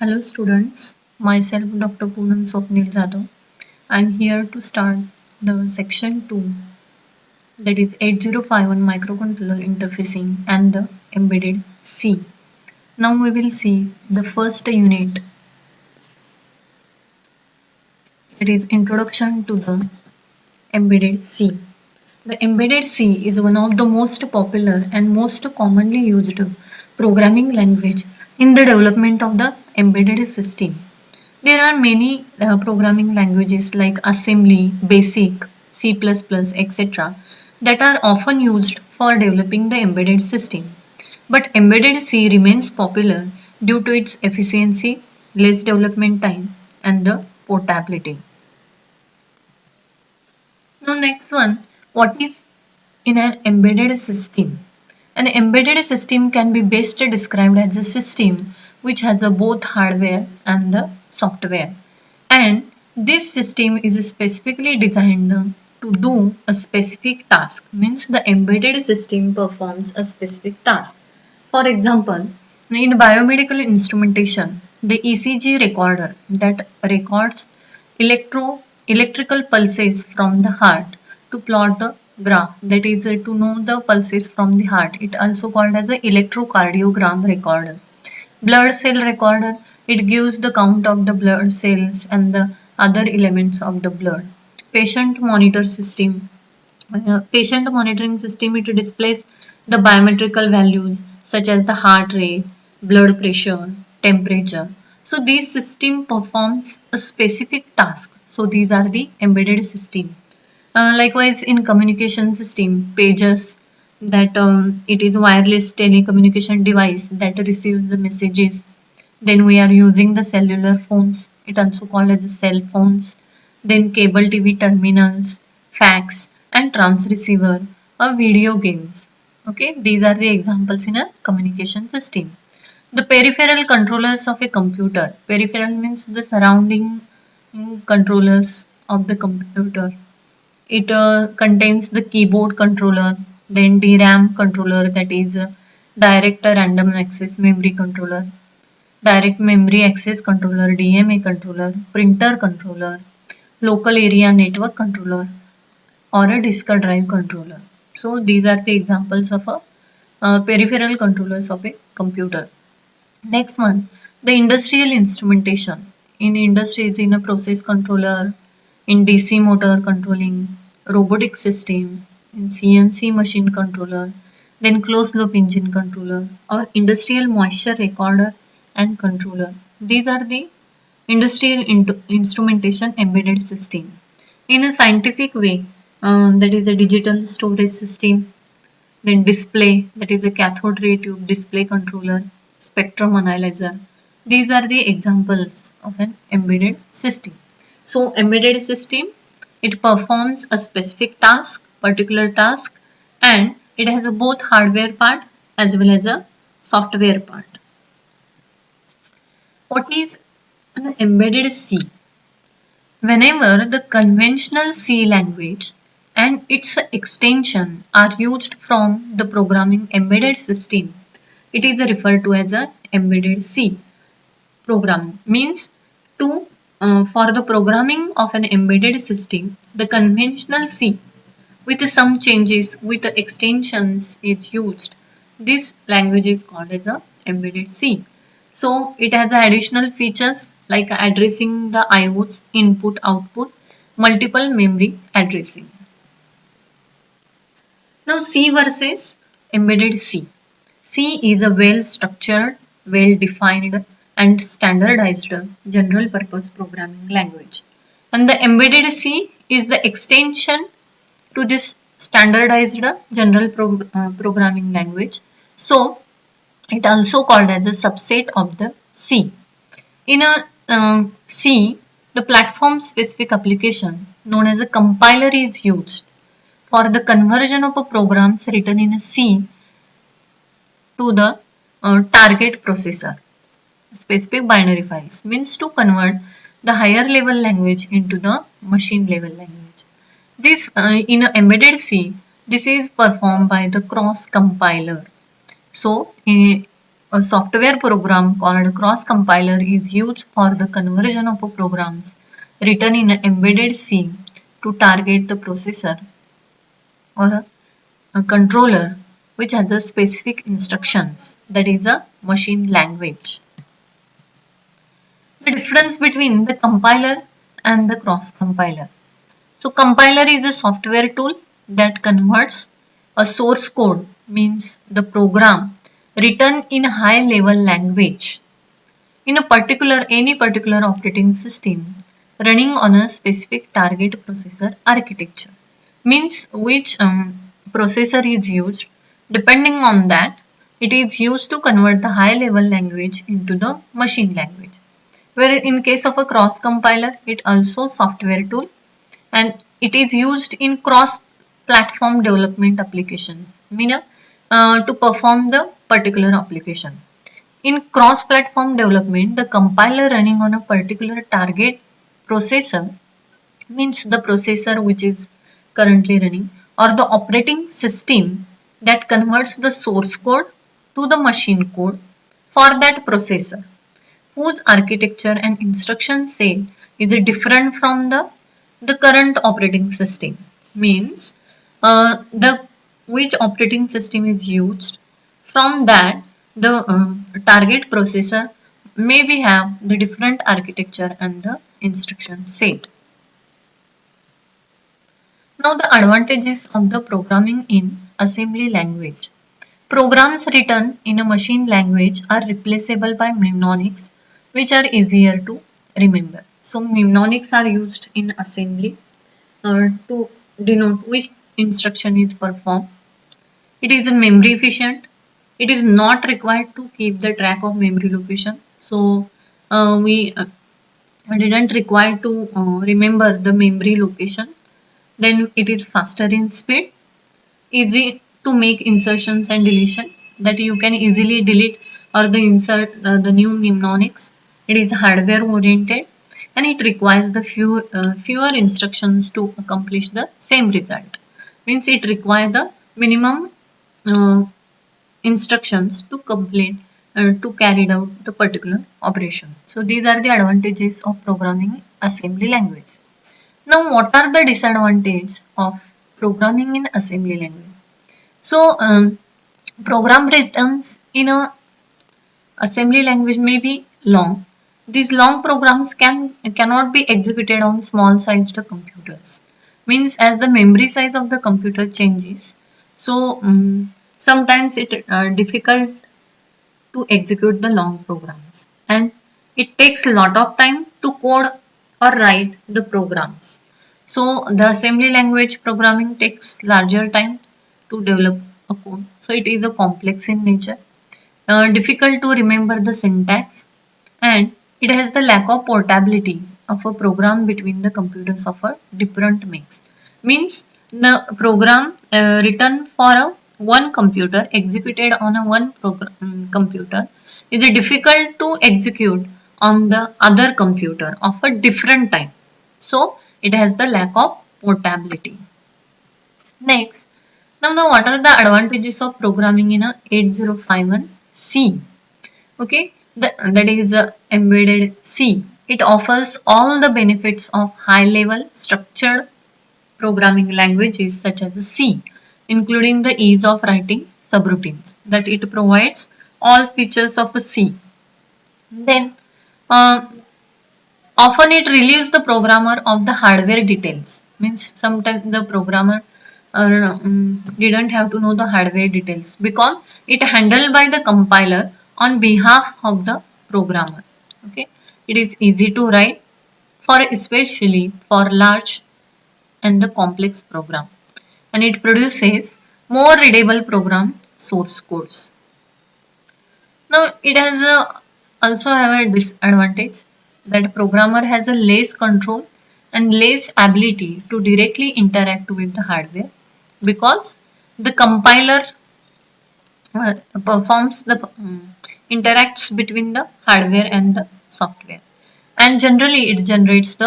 Hello students, myself Dr. Poonam Swapnil Jadhav. I'm here to start the section 2, that is 8051 microcontroller interfacing and the embedded C. Now we will see the first unit, that is introduction to the embedded C. The embedded C is one of the most popular and most commonly used programming language in the development of the embedded system. There are many programming languages like assembly, basic, C++, etc. that are often used for developing the embedded system. But embedded C remains popular due to its efficiency, less development time, and the portability. Now next one, what is in an embedded system? An embedded system can be best described as a system which has both hardware and the software. And this system is specifically designed to do a specific task. Means the embedded system performs a specific task. For example, in biomedical instrumentation, the ECG recorder that records electrical pulses from the heart to plot a graph, that is to know the pulses from the heart. It also called as the electrocardiogram recorder. Blood cell recorder, it gives the count of the blood cells and the other elements of the blood. Patient monitor system, patient monitoring system, it displays the biometrical values such as the heart rate, blood pressure, temperature. So this system performs a specific task. So these are the embedded system. Likewise, in communication system, pages, that it is wireless telecommunication device that receives the messages. Then we are using the cellular phones. It also called as the cell phones. Then cable TV terminals, fax, and transceiver or video games. Okay, these are the examples in a communication system. The peripheral controllers of a computer. Peripheral means the surrounding controllers of the computer. It contains the keyboard controller, then DRAM controller, that is direct random access memory controller, direct memory access controller, DMA controller, printer controller, local area network controller, or a disk drive controller. So these are the examples of a peripheral controllers of a computer. Next one, the industrial instrumentation. In industries, in a process controller, in DC motor controlling, robotic system, in CNC machine controller, then closed loop engine controller, or industrial moisture recorder and controller. These are the industrial instrumentation embedded system. In a scientific way, that is a digital storage system, then display, that is a cathode ray tube display controller, spectrum analyzer. These are the examples of an embedded system. So embedded system, it performs a specific task, particular task, and it has a both hardware part as well as a software part. What is an embedded C? Whenever the conventional C language and its extension are used from the programming embedded system, it is referred to as a embedded C. Programming means to for the programming of an embedded system, the conventional C with some changes with the extensions is used. This language is called as a embedded C. So it has additional features like addressing the IOs input output, multiple memory addressing. Now C versus embedded C. C is a well structured, well defined and standardized general purpose programming language. And the embedded C is the extension to this standardized general programming language. So it also called as a subset of the C. In a C, the platform specific application known as a compiler is used for the conversion of a programs written in a C to the target processor. Specific binary files means to convert the higher level language into the machine level language. This in a embedded C, this is performed by the cross compiler. So A software program called cross compiler is used for the conversion of programs written in embedded C to target the processor or a controller which has a specific instructions, that is a machine language. The difference between the compiler and the cross compiler. So compiler is a software tool that converts a source code, means the program written in high level language in a particular any particular operating system running on a specific target processor architecture, means which processor is used. Depending on that, it is used to convert the high level language into the machine language. Where in case of a cross compiler, it also software tool and it is used in cross platform development applications, mean to perform the particular application. In cross platform development, the compiler running on a particular target processor, means the processor which is currently running, or the operating system that converts the source code to the machine code for that processor, whose architecture and instruction set is different from the current operating system, means the which operating system is used, from that the target processor maybe have the different architecture and the instruction set. Now the advantages of the programming in assembly language. Programs written in a machine language are replaceable by mnemonics which are easier to remember. So mnemonics are used in assembly to denote which instruction is performed. It is memory efficient. It is not required to keep the track of memory location. So we didn't require to remember the memory location. Then it is faster in speed, easy to make insertions and deletion, that you can easily delete or the insert the new mnemonics. It is hardware oriented and it requires the fewer instructions to accomplish the same result. Means it requires the minimum uh, instructions to complete to carry out the particular operation. So these are the advantages of programming assembly language. Now what are the disadvantages of programming in assembly language? So program written in a assembly language may be long. These long programs cannot be executed on small sized computers. Means as the memory size of the computer changes, so sometimes it difficult to execute the long programs, and it takes a lot of time to code or write the programs. So the assembly language programming takes larger time to develop a code. So it is a complex in nature, difficult to remember the syntax, and it has the lack of portability of a program between the computers of a different makes. Means the program written for a one computer executed on a one computer is difficult to execute on the other computer of a different time. So it has the lack of portability. Next, now what are the advantages of programming in a 8051 C? Okay, that is embedded C. It offers all the benefits of high level structured programming languages such as C, including the ease of writing subroutines, that it provides all features of a C. Then uh, often it relieves the programmer of the hardware details. Means sometimes the programmer didn't have to know the hardware details because it handled by the compiler on behalf of the programmer. Okay, it is easy to write for especially for large and the complex program, and it produces more readable program source codes. Now it has also have a disadvantage that programmer has a less control and less ability to directly interact with the hardware because the compiler performs the interacts between the hardware and the software, and generally it generates the